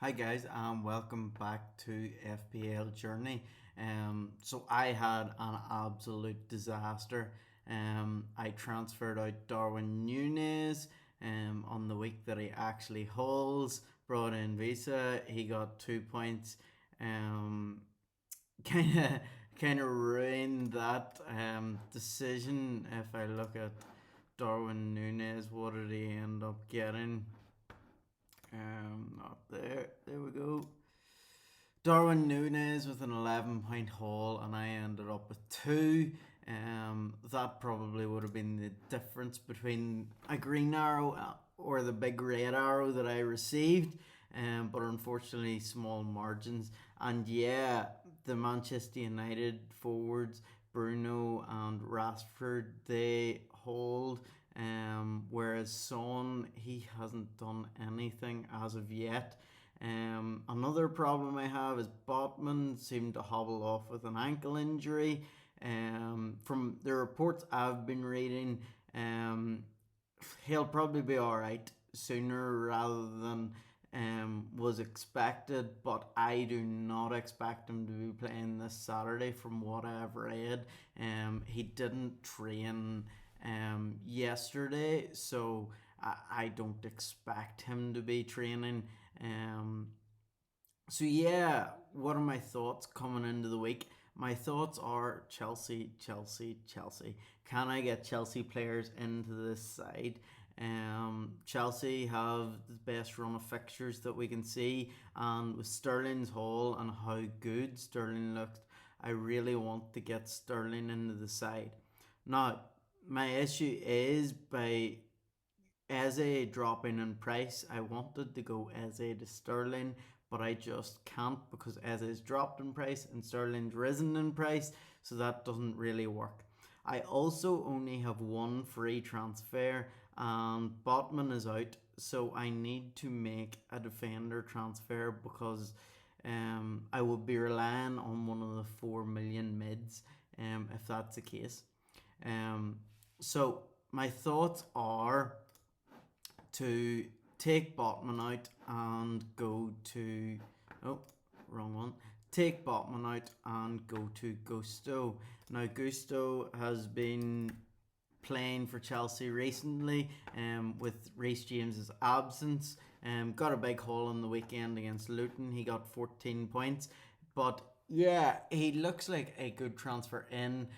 Hi guys, and welcome back to FPL Journey. So I had an absolute disaster. I transferred out Darwin Nunes on the week that he actually holds. Brought in Visa, he got 2 points. Um, kind of kind of ruined that decision. If I look at Darwin Nunes, what did he end up getting? Not there. There we go. Darwin Nunes with an 11-point haul, and I ended up with two. That probably would have been the difference between a green arrow or the big red arrow that I received. But unfortunately, small margins. And yeah, the Manchester United forwards, Bruno and Rashford, they hold. Whereas Son, he hasn't done anything as of yet. Another problem I have is Botman seemed to hobble off with an ankle injury. From the reports I've been reading, he'll probably be alright sooner rather than was expected, but I do not expect him to be playing this Saturday from what I've read. He didn't train yesterday, so I don't expect him to be training. Um, so yeah, what are my thoughts coming into the week? My thoughts are Chelsea, Chelsea, Chelsea. Can I get Chelsea players into this side? Chelsea have the best run of fixtures that we can see, and with Sterling's haul and how good Sterling looked, I really want to get Sterling into the side. Now, my issue is by Eze dropping in price. I wanted to go Eze to Sterling, but I just can't because Eze's dropped in price and Sterling's risen in price, so that doesn't really work. I also only have one free transfer, and Botman is out, so I need to make a defender transfer because I will be relying on one of the 4 million mids if that's the case. Um, so my thoughts are to take Botman out and go to oh wrong one. Take Botman out and go to Gusto. Now Gusto has been playing for Chelsea recently, with Reece James's absence. Got a big haul on the weekend against Luton. He got 14 points, but yeah, he looks like a good transfer in.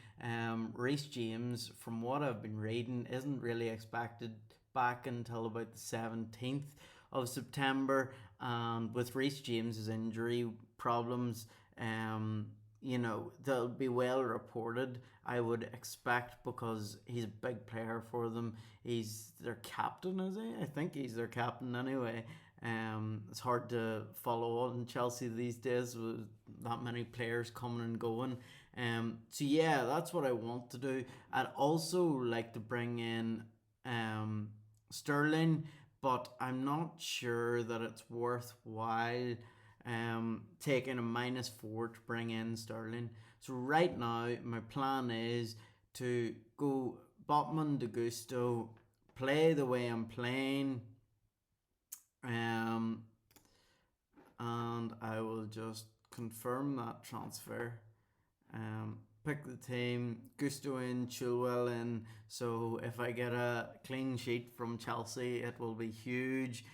Reece James, from what I've been reading, isn't really expected back until about the 17th of September. And with Reece James's injury problems, they'll be well reported, I would expect, because he's a big player for them. He's their captain, is he? I think he's their captain anyway. It's hard to follow on Chelsea these days with that many players coming and going. So yeah, that's what I want to do. I'd also like to bring in Sterling, but I'm not sure that it's worthwhile taking a -4 to bring in Sterling. So right now, my plan is to go Botman de Gusto, play the way I'm playing, um, and I will just confirm that transfer. Pick the team, Gusto in, Chilwell in. So if I get a clean sheet from Chelsea, it will be huge.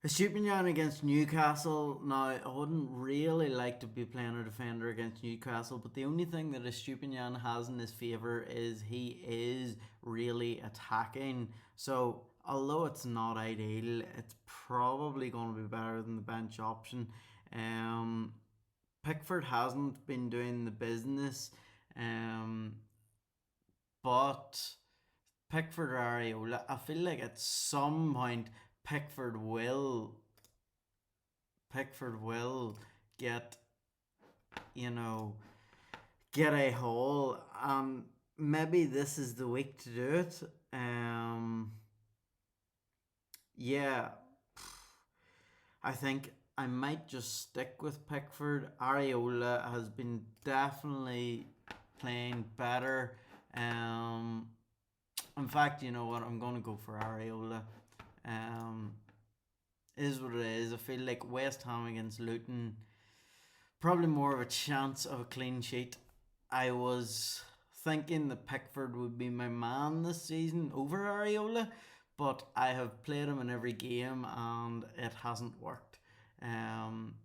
Estupiñán against Newcastle. Now, I wouldn't really like to be playing a defender against Newcastle, but the only thing that Estupiñán has in his favour is he is really attacking. So, although it's not ideal, it's probably going to be better than the bench option. Um, Pickford hasn't been doing the business, um, but Pickford or Areola, I feel like at some point Pickford will Pickford will get you know get a haul. Maybe this is the week to do it. Yeah, I think I might just stick with Pickford. Areola has been definitely playing better. Um, in fact, you know what? I'm going to go for Areola. Um, is what it is. I feel like West Ham against Luton, probably more of a chance of a clean sheet. I was thinking that Pickford would be my man this season over Areola, but I have played him in every game and it hasn't worked. Um,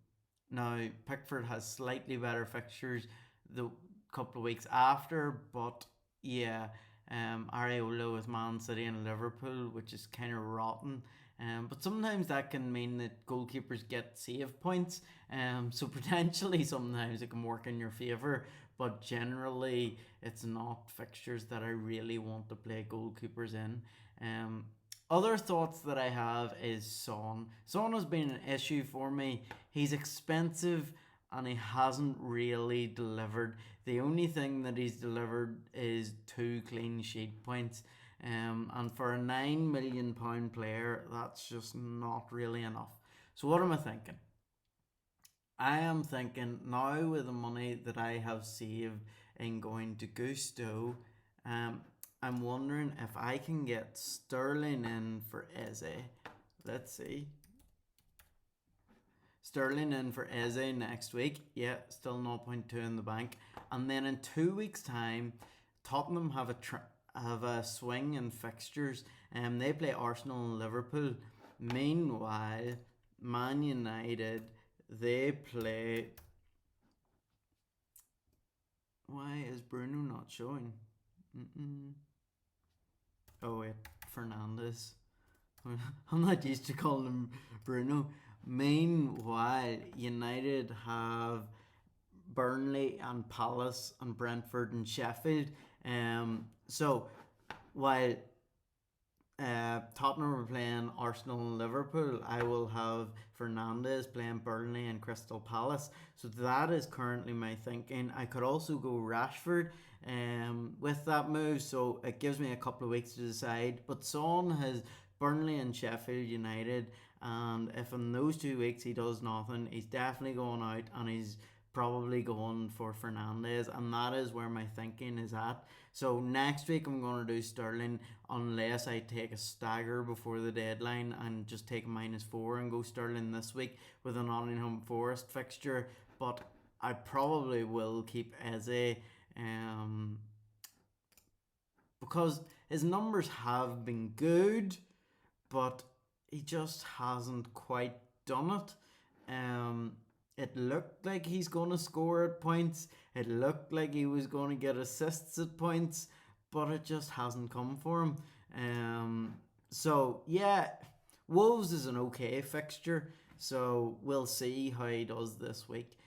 Now Pickford has slightly better fixtures the couple of weeks after, but yeah, Areola with Man City and Liverpool, which is kind of rotten. But sometimes that can mean that goalkeepers get save points. So potentially sometimes it can work in your favour, but generally it's not fixtures that I really want to play goalkeepers in. Um, Other thoughts that I have is Son. Son has been an issue for me. He's expensive and he hasn't really delivered. The only thing that he's delivered is 2 clean sheet points. And for a £9 million player, that's just not really enough. So, what am I thinking? I am thinking now with the money that I have saved in going to Gusto, um, I'm wondering if I can get Sterling in for Eze. Let's see. Sterling in for Eze next week. Yeah, still 0.2 in the bank. And then in 2 weeks' time, Tottenham have a swing in fixtures. They play Arsenal and Liverpool. Meanwhile, Man United, they play. Why is Bruno not showing? Mm-mm. Oh wait, Fernandez. I'm not used to calling him Bruno. Meanwhile, United have Burnley and Palace and Brentford and Sheffield. So while Tottenham are playing Arsenal and Liverpool, I will have Fernandez playing Burnley and Crystal Palace. So that is currently my thinking. I could also go Rashford with that move, so it gives me a couple of weeks to decide. But Son has Burnley and Sheffield United, and if in those 2 weeks he does nothing, he's definitely going out and he's probably going for Fernandez, and that is where my thinking is at. So next week I'm going to do Sterling unless I take a stagger before the deadline and just take -4 and go Sterling this week with a Nottingham Forest fixture. But I probably will keep Eze because his numbers have been good, but he just hasn't quite done it. It looked like he's going to score at points. It looked like he was going to get assists at points, but it just hasn't come for him. So yeah, Wolves is an okay fixture. So we'll see how he does this week.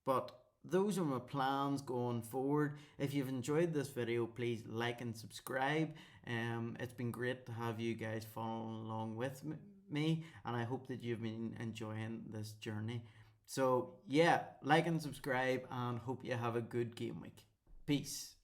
But those are my plans going forward. If you've enjoyed this video, please like and subscribe. It's been great to have you guys follow along with me, and I hope that you've been enjoying this journey. So yeah, like and subscribe, and hope you have a good game week. Peace.